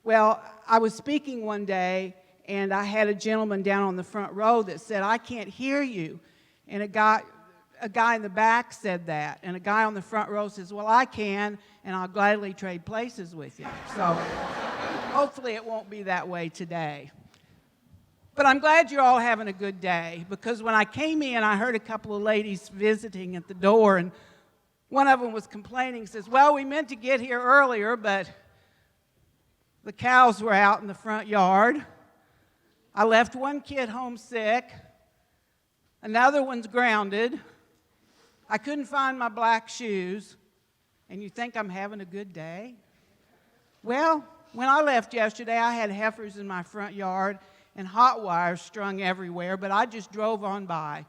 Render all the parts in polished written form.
Well, I was speaking one day, and I had a gentleman down on the front row that said, "I can't hear you." And a guy in the back said that, and a guy on the front row says, "Well, I can, and I'll gladly trade places with you." So hopefully it won't be that way today. But I'm glad you're all having a good day, because when I came in, I heard a couple of ladies visiting at the door, and one of them was complaining, says, "Well, we meant to get here earlier, but the cows were out in the front yard. I left one kid homesick. Another one's grounded. I couldn't find my black shoes. And you think I'm having a good day?" Well, when I left yesterday, I had heifers in my front yard and hot wires strung everywhere, but I just drove on by.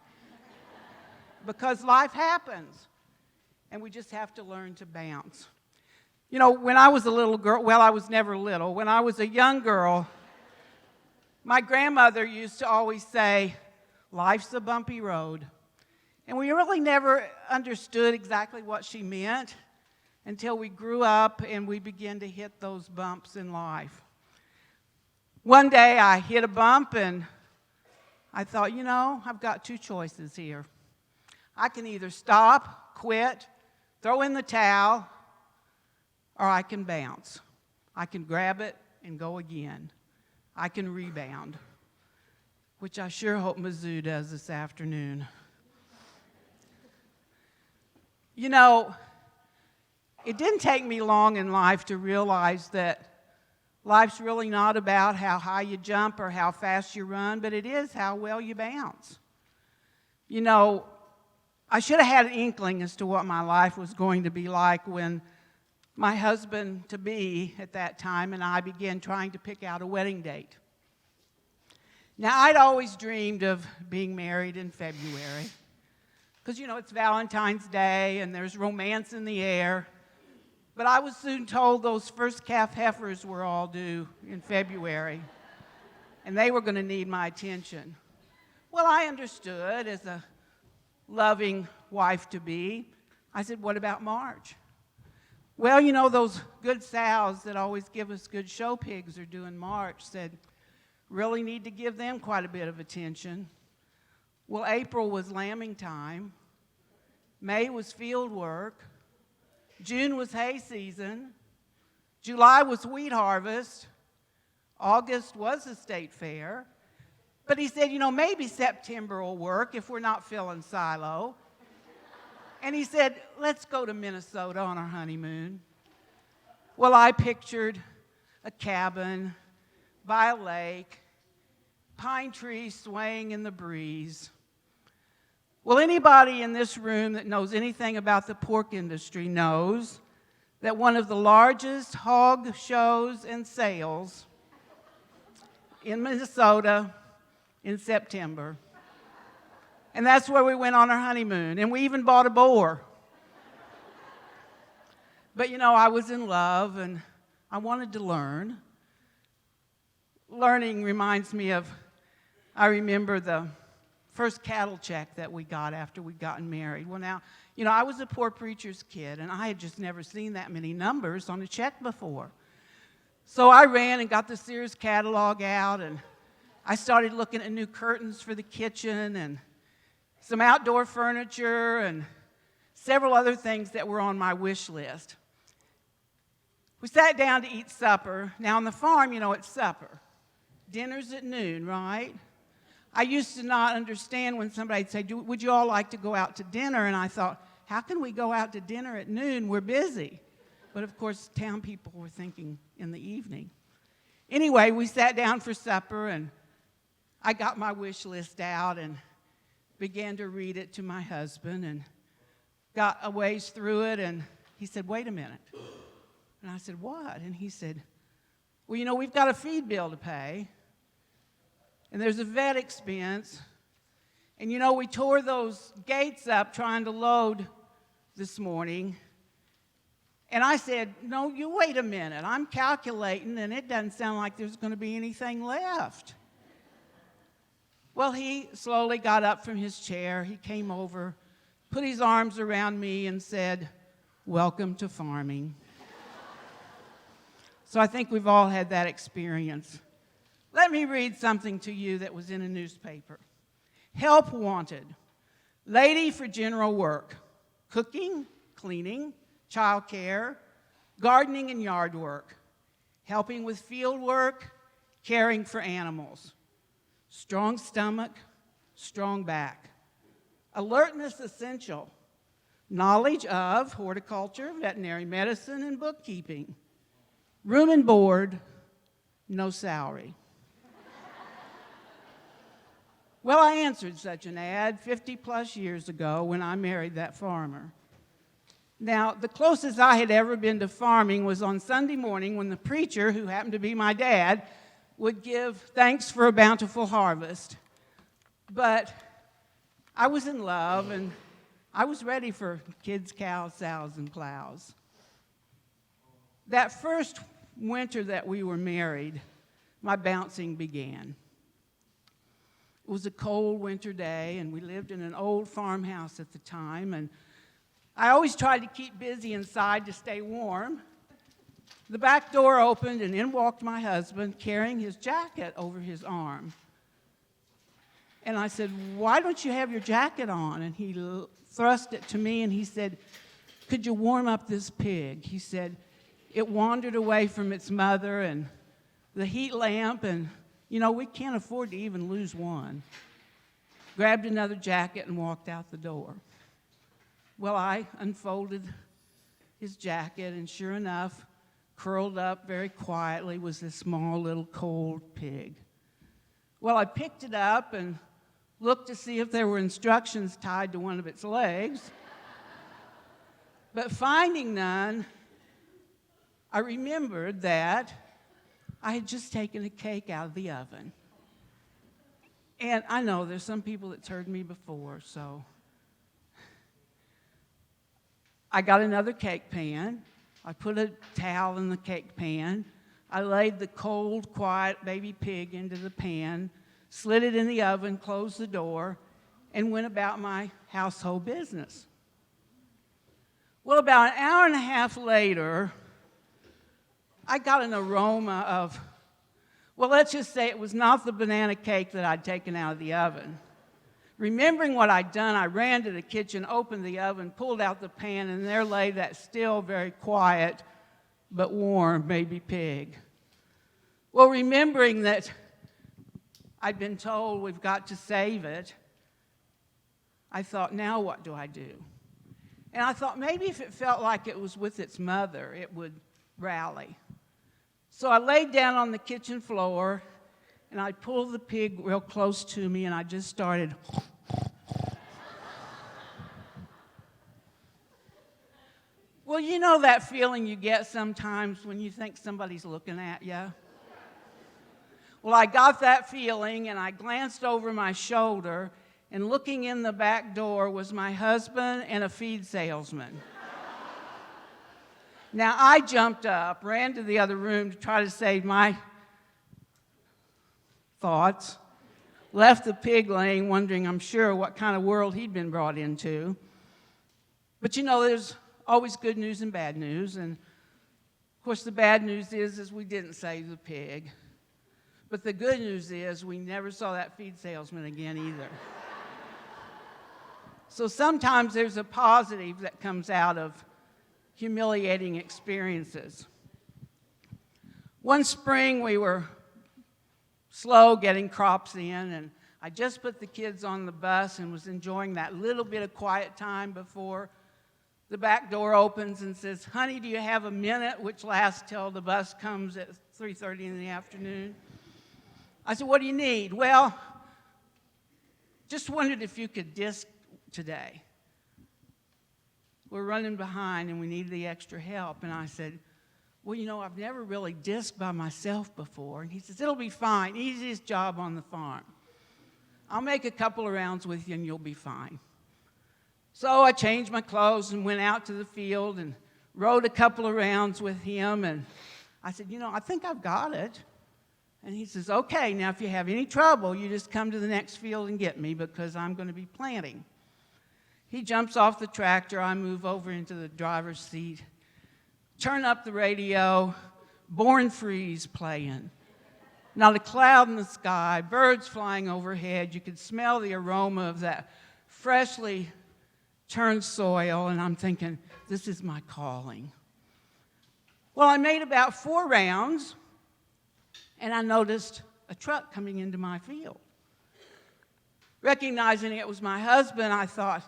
Because life happens, and we just have to learn to bounce. You know, when I was a little girl, well, I was never little. When I was a young girl, my grandmother used to always say, "Life's a bumpy road." And we really never understood exactly what she meant until we grew up and we began to hit those bumps in life. One day I hit a bump and I thought, you know, I've got two choices here. I can either stop, quit, throw in the towel, or I can bounce. I can grab it and go again. I can rebound, which I sure hope Mizzou does this afternoon. You know, it didn't take me long in life to realize that life's really not about how high you jump or how fast you run, but it is how well you bounce. You know, I should have had an inkling as to what my life was going to be like when my husband-to-be at that time and I began trying to pick out a wedding date. Now, I'd always dreamed of being married in February because, you know, it's Valentine's Day and there's romance in the air. But I was soon told those first calf heifers were all due in February, and they were going to need my attention. Well, I understood as a loving wife-to-be. I said, "What about March?" Well, you know, those good sows that always give us good show pigs are due in March. Said, really need to give them quite a bit of attention. Well, April was lambing time. May was field work. June was hay season. July was wheat harvest. August was the state fair. But he said, you know, maybe September will work if we're not filling silo. And he said, let's go to Minnesota on our honeymoon. Well, I pictured a cabin by a lake, pine trees swaying in the breeze. Well, anybody in this room that knows anything about the pork industry knows that one of the largest hog shows and sales in Minnesota in September. And that's where we went on our honeymoon, and we even bought a boar. But, you know, I was in love, and I wanted to learn. Learning reminds me of, I remember the first cattle check that we got after we'd gotten married. Well, now, you know, I was a poor preacher's kid, and I had just never seen that many numbers on a check before. So I ran and got the Sears catalog out, and I started looking at new curtains for the kitchen and some outdoor furniture and several other things that were on my wish list. We sat down to eat supper. Now, on the farm, you know, it's supper. Dinner's at noon, right? I used to not understand when somebody'd say, would you all like to go out to dinner? And I thought, how can we go out to dinner at noon? We're busy. But, of course, town people were thinking in the evening. Anyway, we sat down for supper, and I got my wish list out and began to read it to my husband and got a ways through it, and he said, wait a minute. And I said, what? And he said, well, you know, we've got a feed bill to pay, and there's a vet expense, and, you know, we tore those gates up trying to load this morning. And I said, no, you wait a minute. I'm calculating, and it doesn't sound like there's going to be anything left. Well, he slowly got up from his chair. He came over, put his arms around me, and said, welcome to farming. So I think we've all had that experience. Let me read something to you that was in a newspaper. Help wanted. Lady for general work. Cooking, cleaning, child care, gardening and yard work. Helping with field work, caring for animals. Strong stomach, strong back. Alertness essential. Knowledge of horticulture, veterinary medicine, and bookkeeping. Room and board, no salary. Well, I answered such an ad 50-plus years ago when I married that farmer. Now, the closest I had ever been to farming was on Sunday morning when the preacher, who happened to be my dad, would give thanks for a bountiful harvest. But I was in love, and I was ready for kids, cows, sows, and plows. That first winter that we were married, my bouncing began. It was a cold winter day, and we lived in an old farmhouse at the time, and I always tried to keep busy inside to stay warm. The back door opened, and in walked my husband, carrying his jacket over his arm. And I said, "Why don't you have your jacket on?" And he thrust it to me, and he said, "Could you warm up this pig?" He said, "It wandered away from its mother, and the heat lamp, and, we can't afford to even lose one." Grabbed another jacket and walked out the door. Well, I unfolded his jacket, and sure enough, curled up very quietly was this small little cold pig. Well, I picked it up and looked to see if there were instructions tied to one of its legs. But finding none, I remembered that I had just taken a cake out of the oven. And I know there's some people that's heard me before, so I got another cake pan. I put a towel in the cake pan. I laid the cold, quiet baby pig into the pan, slid it in the oven, closed the door, and went about my household business. Well, about an hour and a half later, I got an aroma of, well, let's just say it was not the banana cake that I'd taken out of the oven. Remembering what I'd done, I ran to the kitchen, opened the oven, pulled out the pan, and there lay that still very quiet but warm baby pig. Well, remembering that I'd been told we've got to save it, I thought, now what do I do? And I thought maybe if it felt like it was with its mother, it would rally. So I laid down on the kitchen floor, and I pulled the pig real close to me, and I just started. Well, you know that feeling you get sometimes when you think somebody's looking at you? Well, I got that feeling, and I glanced over my shoulder, and looking in the back door was my husband and a feed salesman. Now, I jumped up, ran to the other room to try to save my thoughts, left the pig laying, wondering, I'm sure, what kind of world he'd been brought into. But there's always good news and bad news, and of course the bad news is we didn't save the pig. But the good news is we never saw that feed salesman again either. So sometimes there's a positive that comes out of humiliating experiences. One spring we were slow getting crops in, and I just put the kids on the bus and was enjoying that little bit of quiet time before the back door opens and says, "Honey, do you have a minute?" which lasts till the bus comes at 3:30 in the afternoon. I said, "What do you need?" "Well, just wondered if you could disc today. We're running behind and we need the extra help." And I said, "Well, I've never really disked by myself before." And he says, "It'll be fine. Easiest job on the farm. I'll make a couple of rounds with you and you'll be fine." So I changed my clothes and went out to the field and rode a couple of rounds with him. And I said, "I think I've got it." And he says, "Okay, now if you have any trouble, you just come to the next field and get me because I'm going to be planting." He jumps off the tractor. I move over into the driver's seat, turn up the radio, Born Free's playing. Not a cloud in the sky, birds flying overhead. You could smell the aroma of that freshly turned soil, and I'm thinking, this is my calling. Well, I made about 4 rounds, and I noticed a truck coming into my field. Recognizing it was my husband, I thought,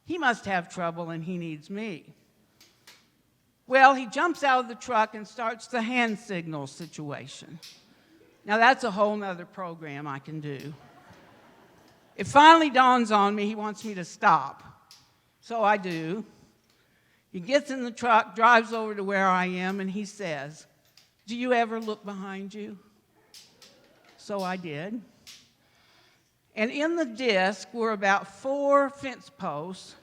he must have trouble and he needs me. Well, he jumps out of the truck and starts the hand signal situation. Now, that's a whole nother program I can do. It finally dawns on me he wants me to stop. So I do. He gets in the truck, drives over to where I am, and he says, "Do you ever look behind you?" So I did. And in the disc were about 4 fence posts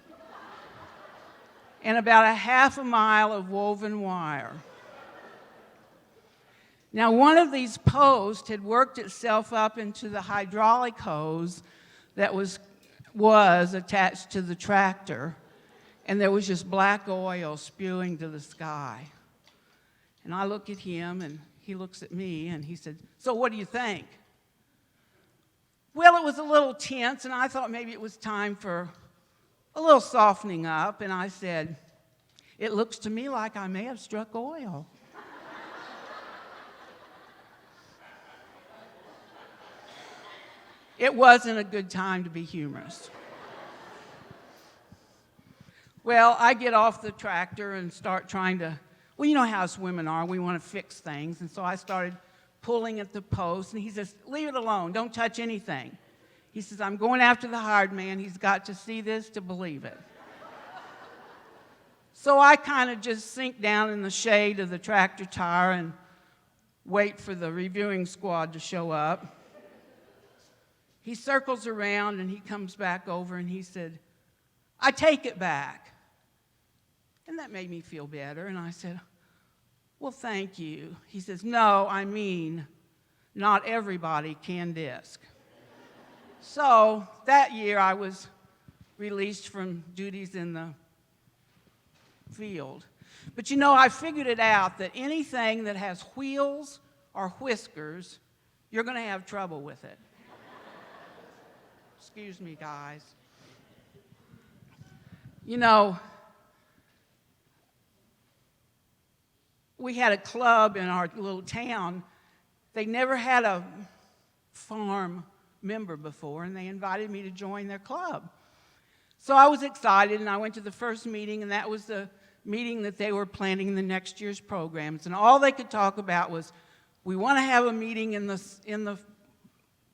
and about a half a mile of woven wire. Now, one of these posts had worked itself up into the hydraulic hose that was attached to the tractor, and there was just black oil spewing to the sky. And I look at him, and he looks at me, and he said, "So what do you think?" Well, it was a little tense, and I thought maybe it was time for a little softening up, and I said, "It looks to me like I may have struck oil." It wasn't a good time to be humorous. Well, I get off the tractor and start trying to, well, you know how us women are, we want to fix things, and so I started pulling at the post, and he says, "Leave it alone, don't touch anything." He says, "I'm going after the hired man, he's got to see this to believe it." So I kind of just sink down in the shade of the tractor tire and wait for the reviewing squad to show up. He circles around and he comes back over and he said, "I take it back." And that made me feel better, and I said, "Well, thank you." He says, "No, I mean, not everybody can disc." So that year I was released from duties in the field. But you know, I figured it out that anything that has wheels or whiskers, you're going to have trouble with it. Excuse me, guys. You know, we had a club in our little town. They never had a farm member before, and they invited me to join their club. So I was excited, and I went to the first meeting, and that was the meeting that they were planning the next year's programs. And all they could talk about was, we want to have a meeting in the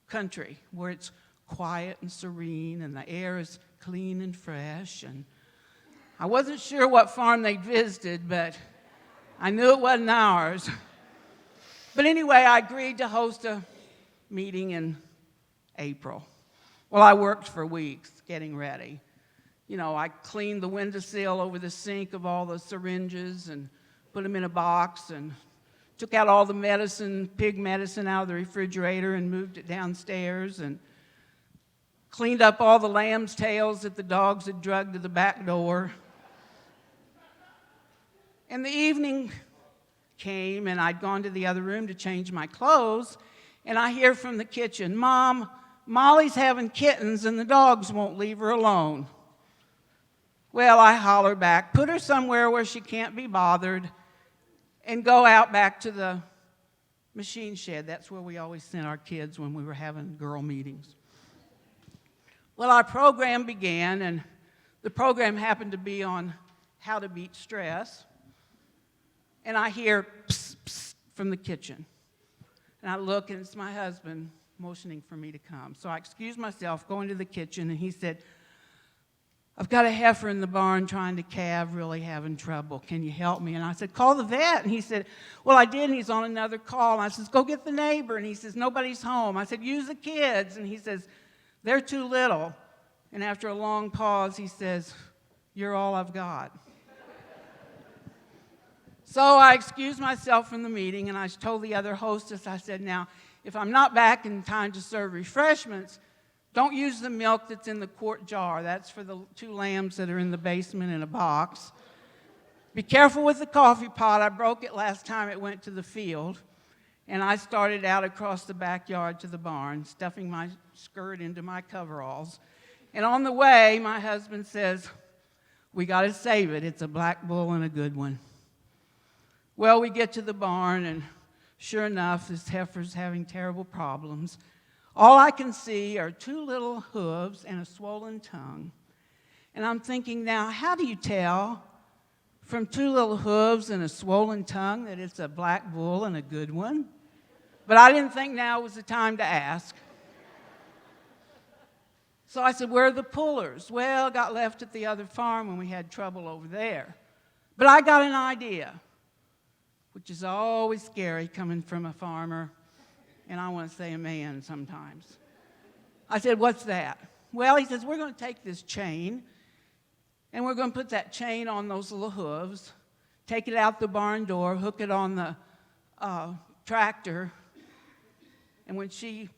country where it's quiet and serene, and the air is clean and fresh. And I wasn't sure what farm they'd visited, but I knew it wasn't ours. But anyway, I agreed to host a meeting in April. Well, I worked for weeks getting ready. You know, I cleaned the windowsill over the sink of all the syringes and put them in a box and took out all the medicine, pig medicine, out of the refrigerator and moved it downstairs and cleaned up all the lamb's tails that the dogs had dragged to the back door. And the evening came, and I'd gone to the other room to change my clothes, and I hear from the kitchen, "Mom, Molly's having kittens, and the dogs won't leave her alone." Well, I holler back, "Put her somewhere where she can't be bothered," and go out back to the machine shed. That's where we always sent our kids when we were having girl meetings. Well, our program began, and the program happened to be on how to beat stress. And I hear psst, psst from the kitchen. And I look, and it's my husband motioning for me to come. So I excused myself, go into the kitchen, and he said, "I've got a heifer in the barn trying to calve, really having trouble. Can you help me?" And I said, "Call the vet." And he said, "Well, I did, and he's on another call." And I says, "Go get the neighbor." And he says, "Nobody's home." I said, "Use the kids." And he says, "They're too little." And after a long pause, he says, "You're all I've got." So I excused myself from the meeting, and I told the other hostess, I said, "Now, if I'm not back in time to serve refreshments, don't use the milk that's in the quart jar. That's for the 2 lambs that are in the basement in a box. Be careful with the coffee pot. I broke it last time it went to the field. And I started out across the backyard to the barn, stuffing my skirt into my coveralls. And on the way, my husband says, we got to save it. It's a black bull and a good one. Well, we get to the barn, and sure enough, this heifer's having terrible problems. All I can see are two little hooves and a swollen tongue. And I'm thinking now, how do you tell from two little hooves and a swollen tongue that it's a black bull and a good one? But I didn't think now was the time to ask. So I said, where are the pullers? Well, got left at the other farm when we had trouble over there. But I got an idea, which is always scary coming from a farmer, and I want to say a man sometimes. I said, what's that? Well, he says, we're going to take this chain, and we're going to put that chain on those little hooves, take it out the barn door, hook it on the tractor, and when she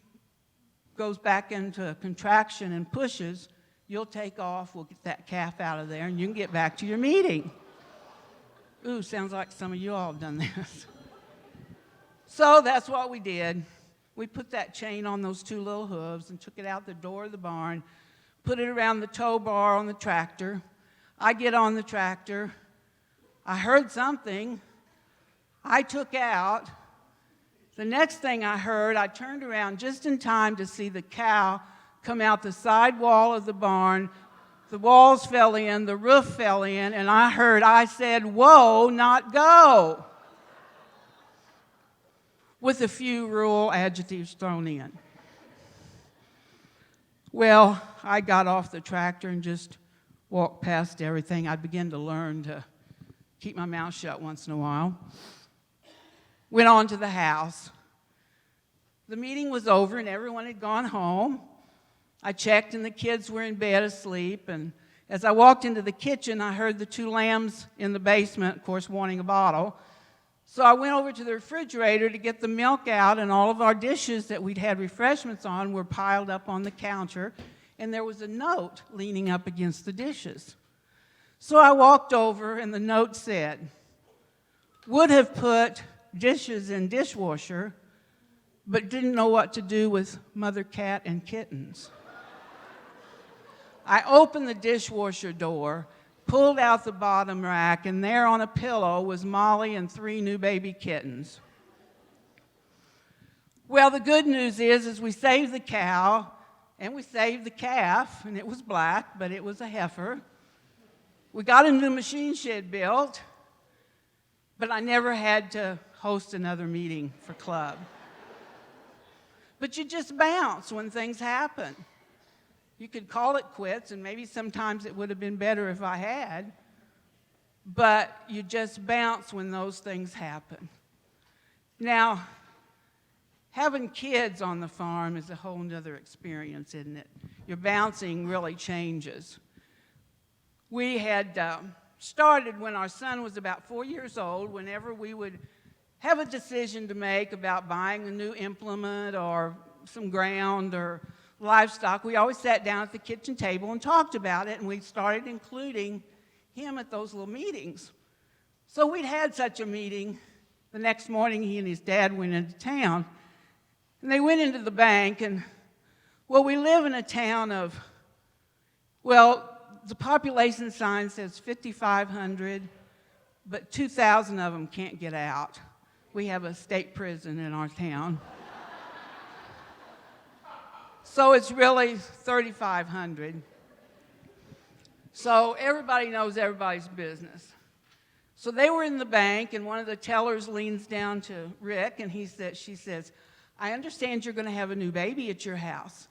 goes back into a contraction and pushes, you'll take off, we'll get that calf out of there, and you can get back to your meeting. Ooh, sounds like some of you all have done this. So that's what we did. We put that chain on those two little hooves and took it out the door of the barn, put it around the tow bar on the tractor. I get on the tractor. I heard something. I took out. The next thing I heard, I turned around just in time to see the cow come out the side wall of the barn. The walls fell in, the roof fell in, and I said, whoa, not go, with a few rural adjectives thrown in. Well, I got off the tractor and just walked past everything. I began to learn to keep my mouth shut once in a while. Went on to the house. The meeting was over and everyone had gone home. I checked and the kids were in bed asleep. And as I walked into the kitchen, I heard the two lambs in the basement, of course, wanting a bottle. So I went over to the refrigerator to get the milk out, and all of our dishes that we'd had refreshments on were piled up on the counter, and there was a note leaning up against the dishes. So I walked over, and the note said, would have put dishes in dishwasher, but didn't know what to do with mother cat and kittens. I opened the dishwasher door, pulled out the bottom rack, and there on a pillow was Molly and 3 new baby kittens. Well, the good news is we saved the cow, and we saved the calf, and it was black, but it was a heifer. We got a new machine shed built, but I never had to host another meeting for club. But you just bounce when things happen. You could call it quits, and maybe sometimes it would have been better if I had, but you just bounce when those things happen. Now, having kids on the farm is a whole other experience, isn't it? Your bouncing really changes. We had started when our son was about 4 years old. Whenever we would have a decision to make about buying a new implement or some ground or livestock, we always sat down at the kitchen table and talked about it, and we started including him at those little meetings. So we'd had such a meeting. The next morning, he and his dad went into town, and they went into the bank, and, well, we live in a town of, well, the population sign says 5,500, but 2,000 of them can't get out. We have a state prison in our town. So it's really 3,500. So everybody knows everybody's business. So they were in the bank, and one of the tellers leans down to Rick, and she says, I understand you're going to have a new baby at your house.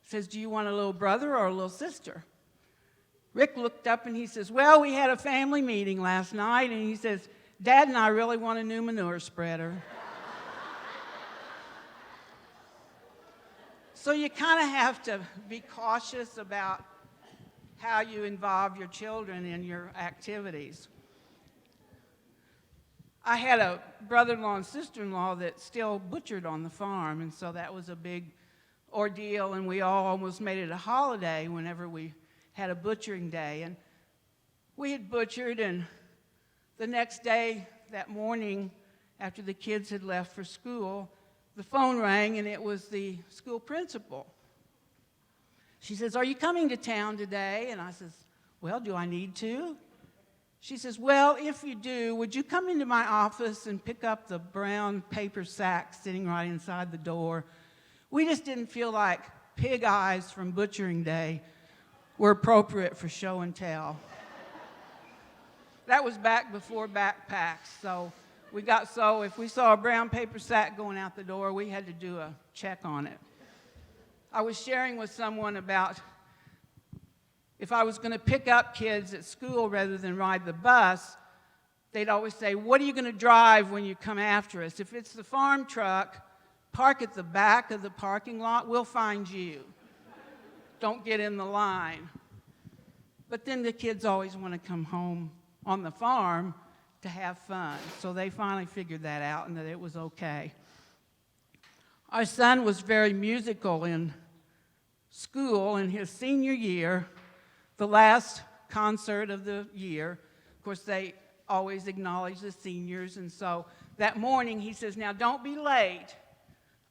Says, do you want a little brother or a little sister? Rick looked up and he says, well, we had a family meeting last night, and he says, Dad and I really want a new manure spreader. So you kind of have to be cautious about how you involve your children in your activities. I had a brother-in-law and sister-in-law that still butchered on the farm, and so that was a big ordeal, and we all almost made it a holiday whenever we had a butchering day. And we had butchered, and The next day, that morning, after the kids had left for school, the phone rang, and it was the school principal. She says, "Are you coming to town today?" And I says, "Well, do I need to?" She says, "Well, if you do, would you come into my office and pick up the brown paper sack sitting right inside the door? We just didn't feel like pig eyes from butchering day were appropriate for show and tell." That was back before backpacks, so if we saw a brown paper sack going out the door, we had to do a check on it. I was sharing with someone about if I was going to pick up kids at school rather than ride the bus, they'd always say, "What are you going to drive when you come after us? If it's the farm truck, park at the back of the parking lot, we'll find you. Don't get in the line." But then the kids always want to come home on the farm to have fun. So they finally figured that out and that it was okay. Our son was very musical in school. In his senior year, the last concert of the year, of course, they always acknowledge the seniors. And so that morning he says, "Now don't be late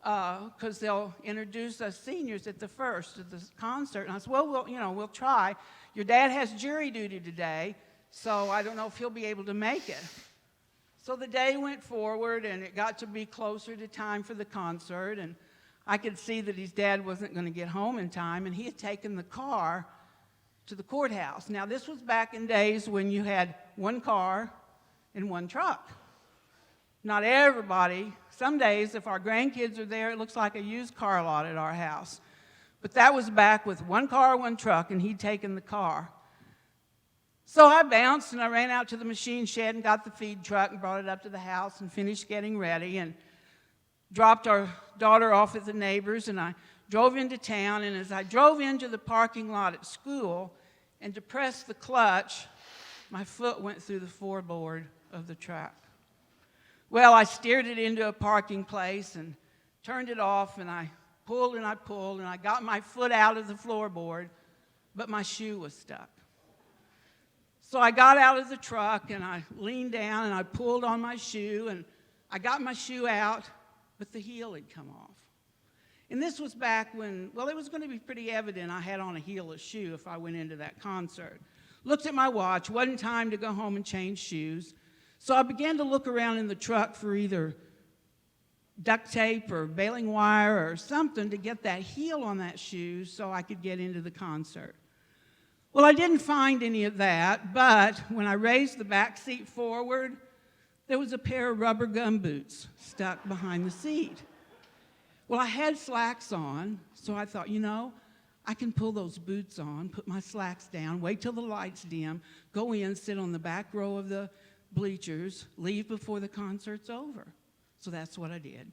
because they'll introduce us seniors at the first of the concert." And I said, "Well, we'll try. Your dad has jury duty today, so I don't know if he'll be able to make it." So the day went forward, and it got to be closer to time for the concert, and I could see that his dad wasn't going to get home in time, and he had taken the car to the courthouse. Now, this was back in days when you had one car and one truck. Not everybody. Some days, if our grandkids are there, it looks like a used car lot at our house. But that was back with one car, one truck, and he'd taken the car. So I bounced, and I ran out to the machine shed and got the feed truck and brought it up to the house and finished getting ready and dropped our daughter off at the neighbor's, and I drove into town. And as I drove into the parking lot at school and to press the clutch, my foot went through the floorboard of the truck. Well, I steered it into a parking place and turned it off, and I pulled and I pulled, and I got my foot out of the floorboard, but my shoe was stuck. So I got out of the truck, and I leaned down, and I pulled on my shoe, and I got my shoe out, but the heel had come off. And this was back when, it was going to be pretty evident I had on a heelless shoe if I went into that concert. Looked at my watch, wasn't time to go home and change shoes. So I began to look around in the truck for either duct tape or baling wire or something to get that heel on that shoe so I could get into the concert. Well, I didn't find any of that, but when I raised the back seat forward, there was a pair of rubber gum boots stuck behind the seat. Well, I had slacks on, so I thought, I can pull those boots on, put my slacks down, wait till the lights dim, go in, sit on the back row of the bleachers, leave before the concert's over. So that's what I did.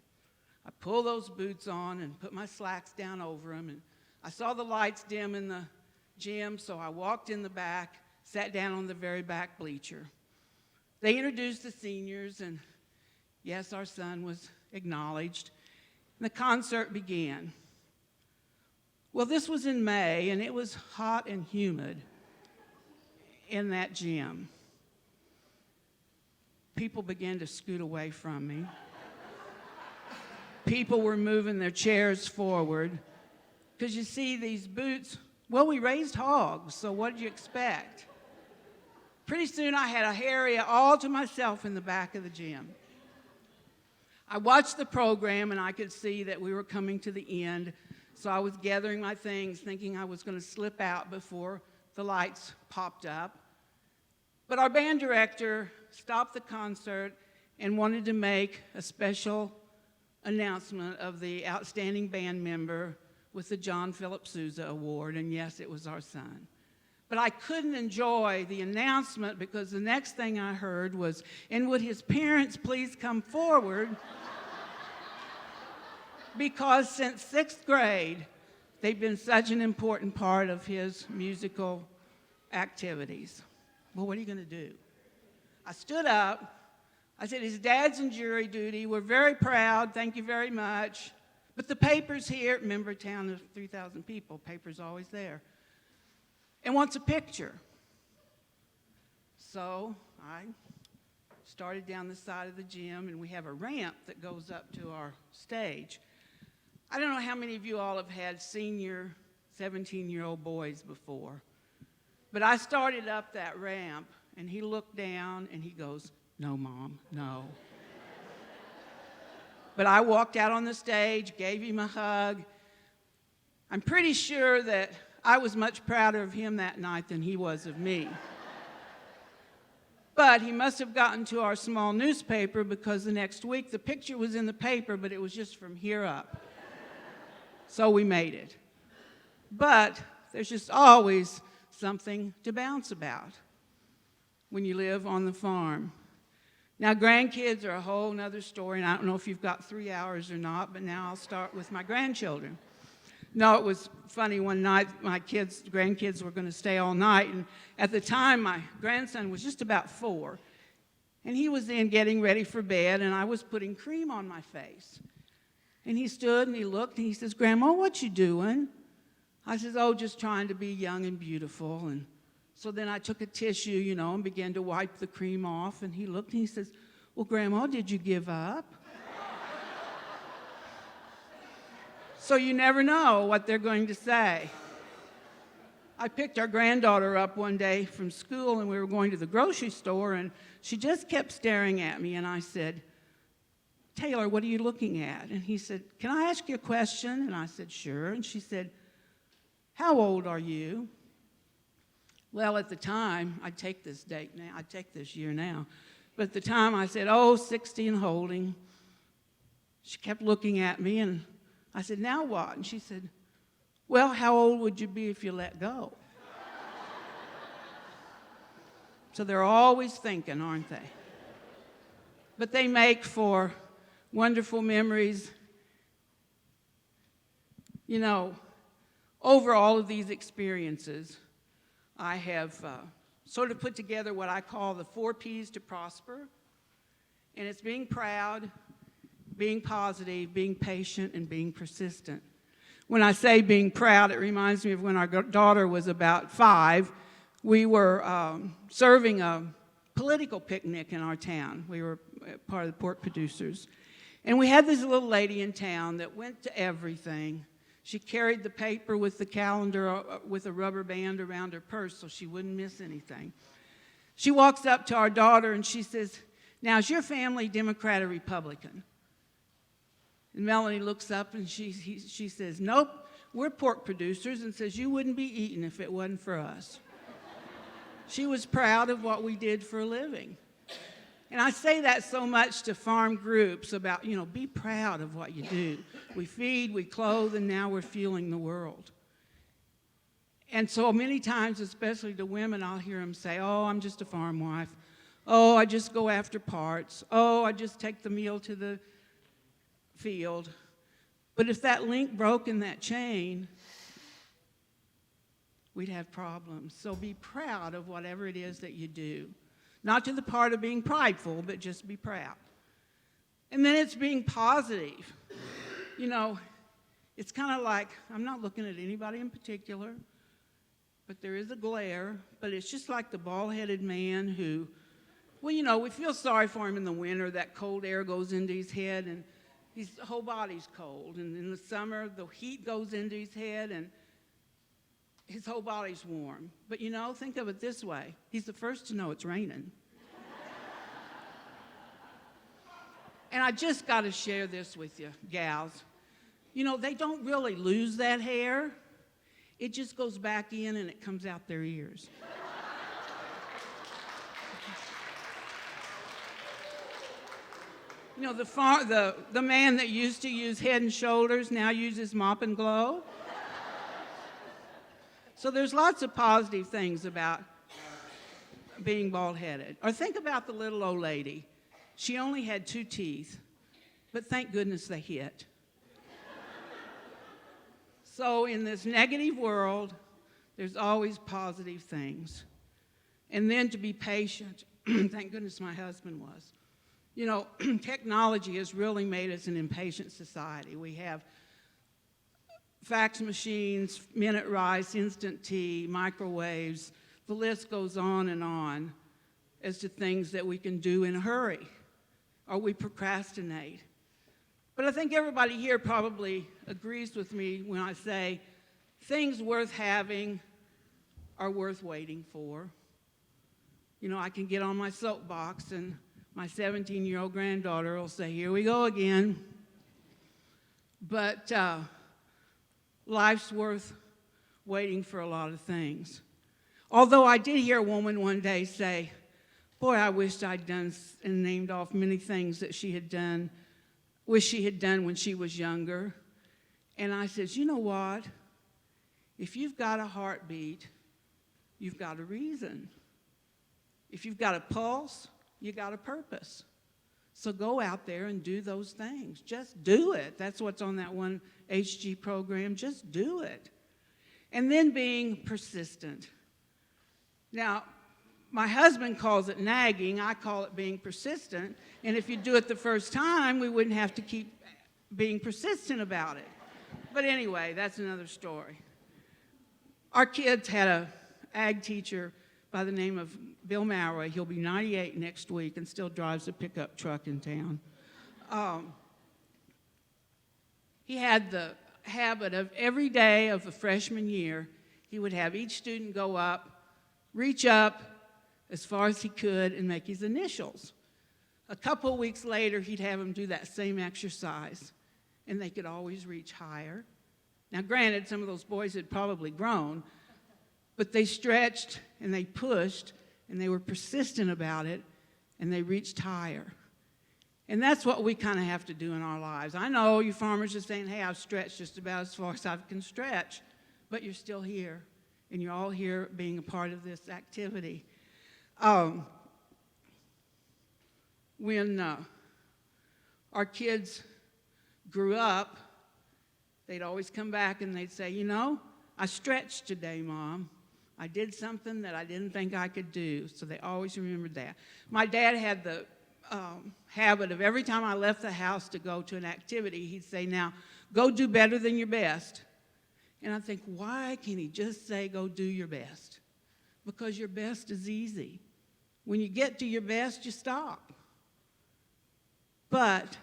I pulled those boots on and put my slacks down over them, and I saw the lights dim in the gym, so I walked in the back, sat down on the very back bleacher. They introduced the seniors, and yes, our son was acknowledged. And the concert began. Well, this was in May, and it was hot and humid in that gym. People began to scoot away from me. People were moving their chairs forward. Because you see, these boots, we raised hogs, so what did you expect? Pretty soon I had a area all to myself in the back of the gym. I watched the program, and I could see that we were coming to the end, so I was gathering my things, thinking I was going to slip out before the lights popped up. But our band director stopped the concert and wanted to make a special announcement of the outstanding band member with the John Philip Sousa Award, and yes, it was our son. But I couldn't enjoy the announcement because the next thing I heard was, "And would his parents please come forward?" Because since 6th grade, they've been such an important part of his musical activities. Well, what are you going to do? I stood up. I said, "His dad's in jury duty. We're very proud. Thank you very much. But the paper's here." Remember, a town of 3,000 people. Paper's always there. "And wants a picture." So I started down the side of the gym, and we have a ramp that goes up to our stage. I don't know how many of you all have had senior 17-year-old boys before, but I started up that ramp, and he looked down, and he goes, "No, Mom, no." But I walked out on the stage, gave him a hug. I'm pretty sure that I was much prouder of him that night than he was of me. But he must have gotten to our small newspaper, because the next week the picture was in the paper, but it was just from here up. So we made it. But there's just always something to bounce about when you live on the farm. Now, grandkids are a whole nother story, and I don't know if you've got 3 hours or not, but now I'll start with my grandchildren. No, it was funny. One night, my grandkids were going to stay all night, and at the time, my grandson was just about 4, and he was in getting ready for bed, and I was putting cream on my face. And he stood, and he looked, and he says, "Grandma, what you doing?" I says, "Oh, just trying to be young and beautiful." And so then I took a tissue, and began to wipe the cream off, and he looked, and he says, "Well, Grandma, did you give up?" So you never know what they're going to say. I picked our granddaughter up one day from school, and we were going to the grocery store, and she just kept staring at me, and I said, "Taylor, what are you looking at?" And he said, "Can I ask you a question?" And I said, "Sure." And she said, "How old are you?" Well, at the time, I'd take this year now, but at the time I said, 60 and holding. She kept looking at me, and I said, "Now what?" And she said, "Well, how old would you be if you let go?" So they're always thinking, aren't they? But they make for wonderful memories. Over all of these experiences, I have sort of put together what I call the 4 P's to prosper. And it's being proud, being positive, being patient, and being persistent. When I say being proud, it reminds me of when our daughter was about 5. We were serving a political picnic in our town. We were part of the pork producers. And we had this little lady in town that went to everything. She carried the paper with the calendar with a rubber band around her purse so she wouldn't miss anything. She walks up to our daughter and she says, "Now, is your family Democrat or Republican?" And Melanie looks up and she says, "Nope, we're pork producers," and says, "You wouldn't be eaten if it wasn't for us." She was proud of what we did for a living. And I say that so much to farm groups about, be proud of what you do. We feed, we clothe, and now we're fueling the world. And so many times, especially to women, I'll hear them say, "Oh, I'm just a farm wife. Oh, I just go after parts. Oh, I just take the meal to the field." But if that link broke in that chain, we'd have problems. So be proud of whatever it is that you do. Not to the part of being prideful, but just be proud. And then it's being positive. It's kind of like, I'm not looking at anybody in particular, but there is a glare, but it's just like the bald-headed man who, we feel sorry for him in the winter. That cold air goes into his head, and his whole body's cold. And in the summer, the heat goes into his head, and his whole body's warm. But think of it this way. He's the first to know it's raining. And I just got to share this with you, gals. They don't really lose that hair. It just goes back in and it comes out their ears. The man that used to use Head and Shoulders now uses Mop and Glow. So there's lots of positive things about being bald-headed. Or think about the little old lady. She only had 2 teeth, but thank goodness they hit. So in this negative world, there's always positive things. And then to be patient. Thank goodness my husband was. Technology has really made us an impatient society. We have fax machines, minute rice, instant tea, microwaves. The list goes on and on. as to things that we can do in a hurry, or we procrastinate. But I think everybody here probably agrees with me when I say things worth having are worth waiting for. You know, I can get on my soapbox and my 17-year-old granddaughter will say, "Here we go again." But life's worth waiting for a lot of things. Although I did hear a woman one day say, "Boy, I wished I'd done," and named off many things that she had done, wish she had done when she was younger. And I said, "You know what? If you've got a heartbeat, you've got a reason. If you've got a pulse, you got a purpose. So go out there and do those things. Just do it." That's what's on that one HG program. Just do it. And then being persistent. Now, my husband calls it nagging. I call it being persistent. And if you do it the first time, we wouldn't have to keep being persistent about it. But anyway, that's another story. Our kids had a ag teacher by the name of Bill Malroy. He'll be 98 next week and still drives a pickup truck in town. He had the habit of every day of the freshman year, he would have each student go up, reach up as far as he could, and make his initials. A couple of weeks later, he'd have them do that same exercise, and they could always reach higher. Now, granted, some of those boys had probably grown, but they stretched and they pushed and they were persistent about it and they reached higher. And that's what we kind of have to do in our lives. I know you farmers are saying, "Hey, I've stretched just about as far as I can stretch," but you're still here and you're all here being a part of this activity. When our kids grew up, they'd always come back and they'd say, "You know, I stretched today, Mom. I did something that I didn't think I could do." So they always remembered that. My dad had the habit of every time I left the house to go to an activity, he'd say, "Now, go do better than your best." And I think, why can't he just say, "Go do your best"? Because your best is easy. When you get to your best, you stop. But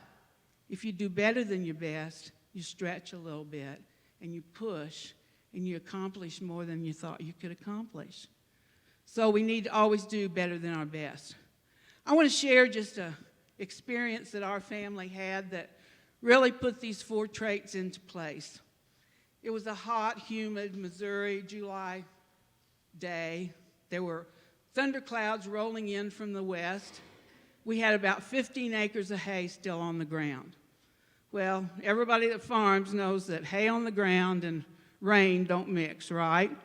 if you do better than your best, you stretch a little bit and you push and you accomplish more than you thought you could accomplish. So we need to always do better than our best. I want to share just an experience that our family had that really put these 4 traits into place. It was a hot, humid Missouri July day. There were thunderclouds rolling in from the west. We had about 15 acres of hay still on the ground. Well, everybody that farms knows that hay on the ground and rain don't mix, right?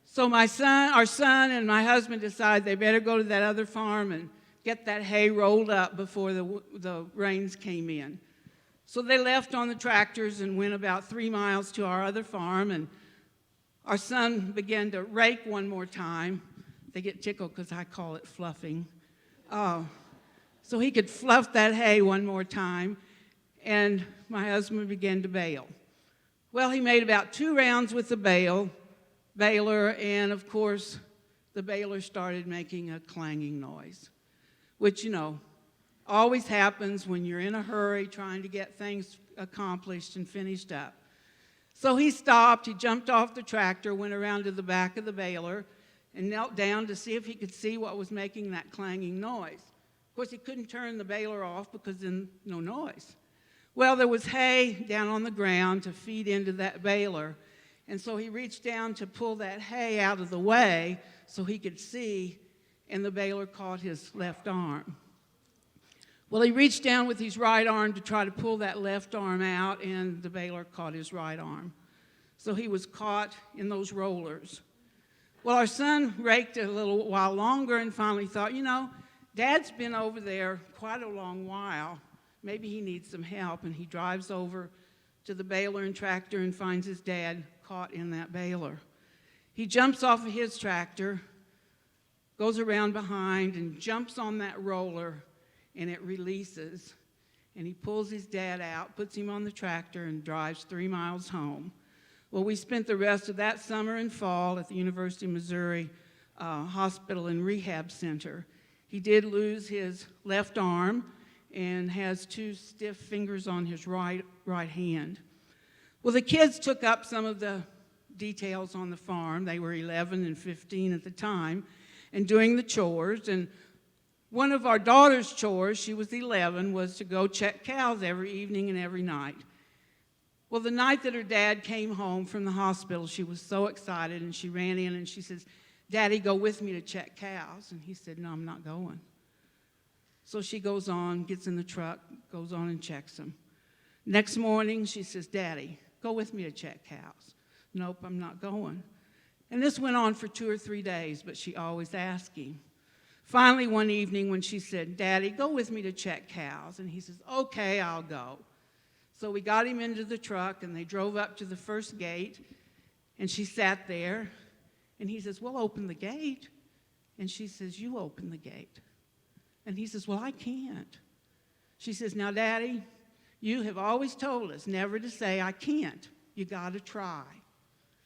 So our son and my husband decided they better go to that other farm and get that hay rolled up before the rains came in. So they left on the tractors and went about 3 miles to our other farm, and our son began to rake one more time. They get tickled because I call it fluffing. So he could fluff that hay one more time, and my husband began to bale. Well, he made about 2 rounds with the baler, and of course, the baler started making a clanging noise, which, you know, always happens when you're in a hurry trying to get things accomplished and finished up. So he stopped, he jumped off the tractor, went around to the back of the baler, and knelt down to see if he could see what was making that clanging noise. Of course, he couldn't turn the baler off because then no noise. Well, there was hay down on the ground to feed into that baler, and so he reached down to pull that hay out of the way so he could see, and the baler caught his left arm. Well, he reached down with his right arm to try to pull that left arm out, and the baler caught his right arm. So he was caught in those rollers. Well, our son raked it a little while longer and finally thought, you know, Dad's been over there quite a long while. Maybe he needs some help. And he drives over to the baler and tractor and finds his dad caught in that baler. He jumps off of his tractor, goes around behind, and jumps on that roller, and it releases. And he pulls his dad out, puts him on the tractor, and drives 3 miles home. Well, we spent the rest of that summer and fall at the University of Missouri Hospital and Rehab Center. He did lose his left arm and has 2 stiff fingers on his right hand. Well, the kids took up some of the details on the farm. They were 11 and 15 at the time, and doing the chores. And one of our daughter's chores, she was 11, was to go check cows every evening and every night. Well, the night that her dad came home from the hospital, she was so excited, and she ran in and she says, "Daddy, go with me to check cows." And he said, "No, I'm not going." So she goes on, gets in the truck, goes on and checks them. Next morning, she says, "Daddy, go with me to check cows." "Nope, I'm not going." And this went on for 2 or 3 days, but she always asked him. Finally, one evening when she said, "Daddy, go with me to check cows," and he says, "Okay, I'll go." So we got him into the truck, and they drove up to the first gate, and she sat there, and he says, "Well, open the gate." And she says, "You open the gate." And he says, "Well, I can't." She says, "Now, Daddy, you have always told us never to say I can't. You got to try."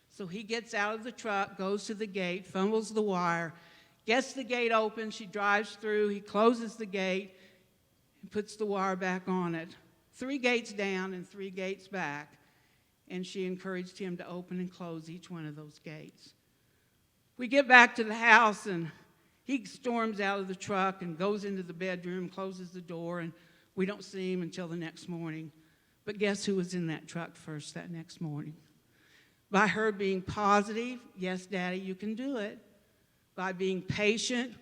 So he gets out of the truck, goes to the gate, fumbles the wire, gets the gate open. She drives through. He closes the gate and puts the wire back on it. 3 gates down and 3 gates back. And she encouraged him to open and close each one of those gates. We get back to the house, and he storms out of the truck and goes into the bedroom, closes the door, and we don't see him until the next morning. But guess who was in that truck first that next morning? By her being positive, "Yes, Daddy, you can do it." By being patient,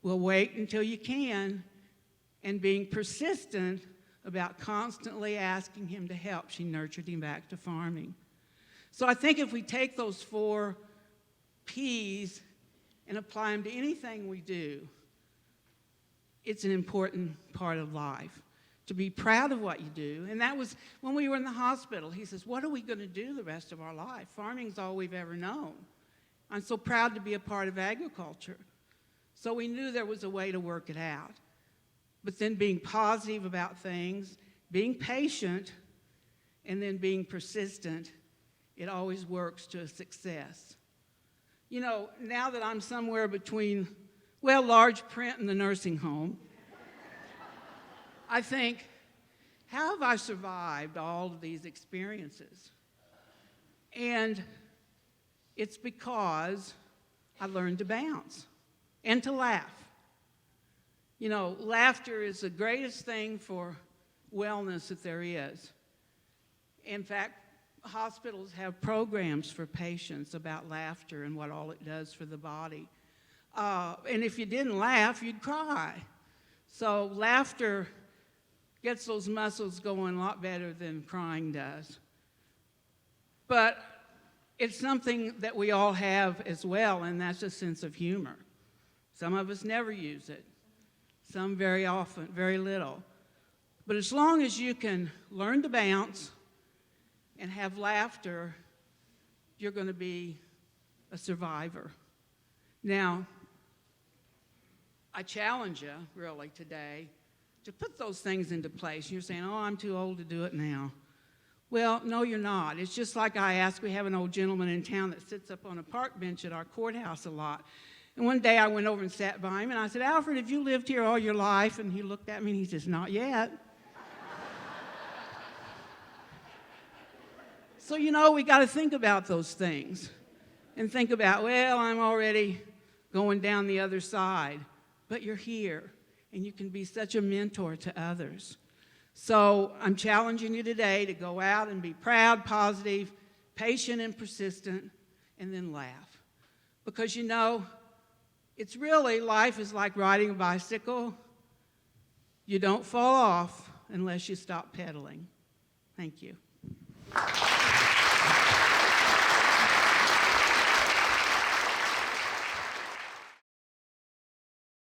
"We'll wait until you can," and being persistent about constantly asking him to help, she nurtured him back to farming. So I think if we take those 4 P's and apply them to anything we do, it's an important part of life, to be proud of what you do. And that was when we were in the hospital. He says, "What are we going to do the rest of our life? Farming's all we've ever known. I'm so proud to be a part of agriculture." So we knew there was a way to work it out. But then being positive about things, being patient, and then being persistent, it always works to a success. You know, now that I'm somewhere between, well, large print and the nursing home, I think, how have I survived all of these experiences? And it's because I learned to bounce and to laugh. You know, laughter is the greatest thing for wellness that there is. In fact, hospitals have programs for patients about laughter and what all it does for the body. And if you didn't laugh, you'd cry. So laughter gets those muscles going a lot better than crying does. But it's something that we all have as well, and that's a sense of humor. Some of us never use it. Some very often, very little. But as long as you can learn to bounce and have laughter, you're going to be a survivor. Now, I challenge you, really, today, to put those things into place. You're saying, "Oh, I'm too old to do it now." Well, no, you're not. It's just like we have an old gentleman in town that sits up on a park bench at our courthouse a lot. And one day I went over and sat by him, and I said, "Alfred, have you lived here all your life?" And he looked at me and he says, "Not yet." So, you know, we got to think about those things and think about, well, I'm already going down the other side. But you're here, and you can be such a mentor to others. So I'm challenging you today to go out and be proud, positive, patient, and persistent, and then laugh. Because, you know, it's really, life is like riding a bicycle. You don't fall off unless you stop pedaling. Thank you.